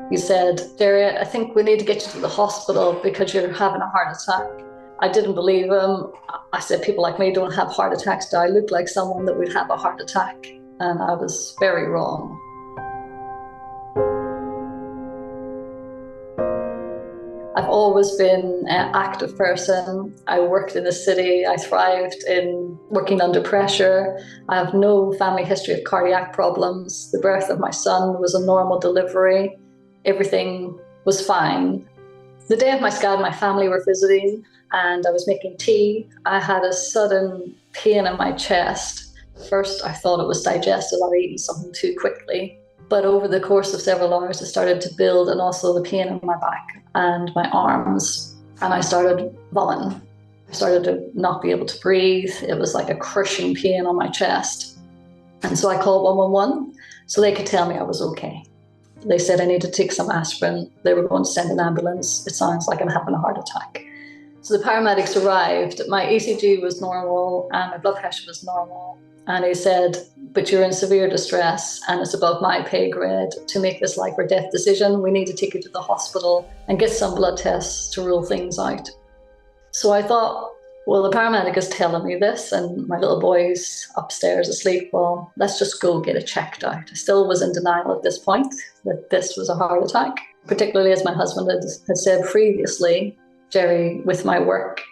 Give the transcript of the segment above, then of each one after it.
He said, Geri, I think we need to get you to the hospital because you're having a heart attack. I didn't believe him. I said, people like me don't have heart attacks. Do I look like someone that would have a heart attack? And I was very wrong. I've always been an active person. I worked in the city. I thrived in working under pressure. I have no family history of cardiac problems. The birth of my son was a normal delivery. Everything was fine. The day of my SCAD, my family were visiting and I was making tea. I had a sudden pain in my chest. First, I thought it was digestive. I'd eaten something too quickly. But over the course of several hours, it started to build, and also the pain in my back and my arms. And I started vomiting. I started to not be able to breathe. It was like a crushing pain on my chest. And so I called 111 so they could tell me I was okay. They said I needed to take some aspirin. They were going to send an ambulance. It sounds like I'm having a heart attack. So the paramedics arrived. My ECG was normal and my blood pressure was normal. And he said, but you're in severe distress and it's above my pay grade to make this life or death decision. We need to take you to the hospital and get some blood tests to rule things out. So I thought, well, the paramedic is telling me this and my little boy's upstairs asleep. Well, let's just go get it checked out. I still was in denial at this point that this was a heart attack, particularly as my husband had said previously, Geri, with my work,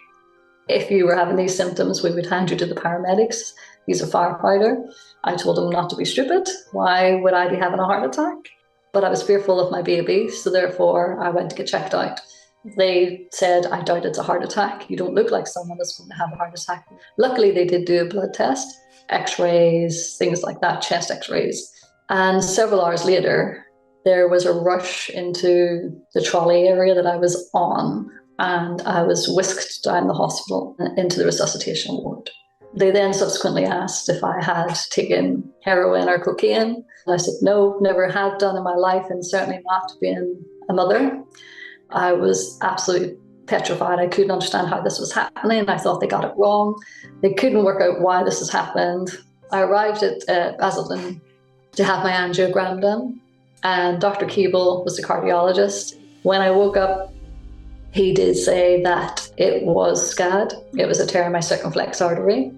if you were having these symptoms, we would hand you to the paramedics. He's a firefighter. I told him not to be stupid. Why would I be having a heart attack? But I was fearful of my baby, so therefore I went to get checked out. They said, I doubt it's a heart attack. You don't look like someone that's going to have a heart attack. Luckily, they did do a blood test, x-rays, things like that, chest x-rays. And several hours later, there was a rush into the trolley area that I was on, and I was whisked down the hospital into the resuscitation ward. They then subsequently asked if I had taken heroin or cocaine. And I said, no, never had done in my life, and certainly not being a mother. I was absolutely petrified. I couldn't understand how this was happening. I thought they got it wrong. They couldn't work out why this has happened. I arrived at Basildon to have my angiogram done, and Dr. Keeble was the cardiologist. When I woke up, he did say that it was SCAD. It was a tear in my circumflex artery.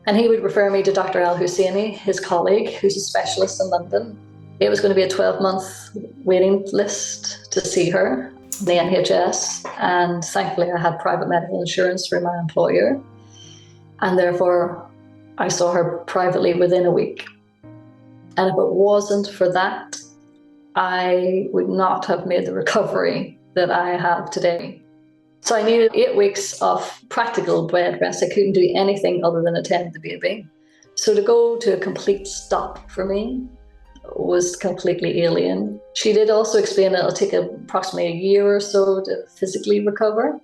And he would refer me to Dr. Al Husseini, his colleague, who's a specialist in London. It was going to be a 12-month waiting list to see her, the NHS. And thankfully, I had private medical insurance through my employer. And therefore, I saw her privately within a week. And if it wasn't for that, I would not have made the recovery that I have today. So I needed 8 weeks of practical bed rest. I couldn't do anything other than attend the baby. So to go to a complete stop for me was completely alien. She did also explain that it'll take approximately a year or so to physically recover,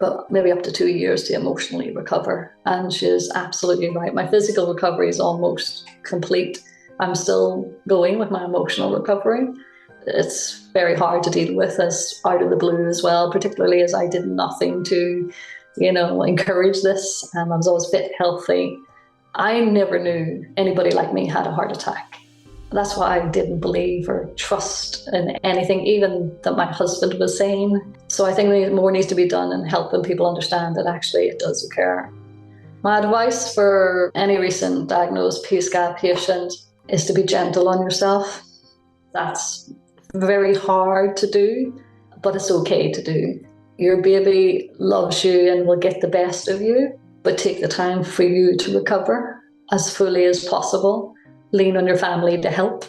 but maybe up to 2 years to emotionally recover. And she's absolutely right. My physical recovery is almost complete. I'm still going with my emotional recovery. It's very hard to deal with as out of the blue as well, particularly as I did nothing to, encourage this. I was always fit, healthy. I never knew anybody like me had a heart attack. That's why I didn't believe or trust in anything, even that my husband was saying. So I think more needs to be done in helping people understand that actually it does occur. My advice for any recent diagnosed P-SCAD patient is to be gentle on yourself. That's very hard to do, but it's okay to do. Your baby loves you and will get the best of you, but take the time for you to recover as fully as possible. Lean on your family to help.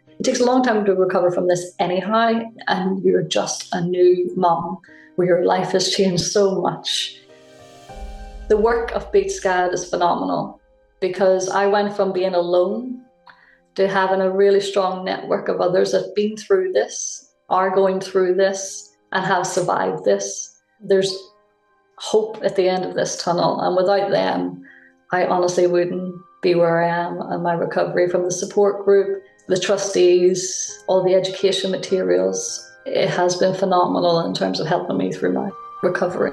It takes a long time to recover from this anyhow, and you're just a new mom where your life has changed so much. The work of P-SCAD is phenomenal because I went from being alone to having a really strong network of others that have been through this, are going through this, and have survived this. There's hope at the end of this tunnel, and without them, I honestly wouldn't be where I am in my recovery. From the support group, the trustees, all the education materials, it has been phenomenal in terms of helping me through my recovery.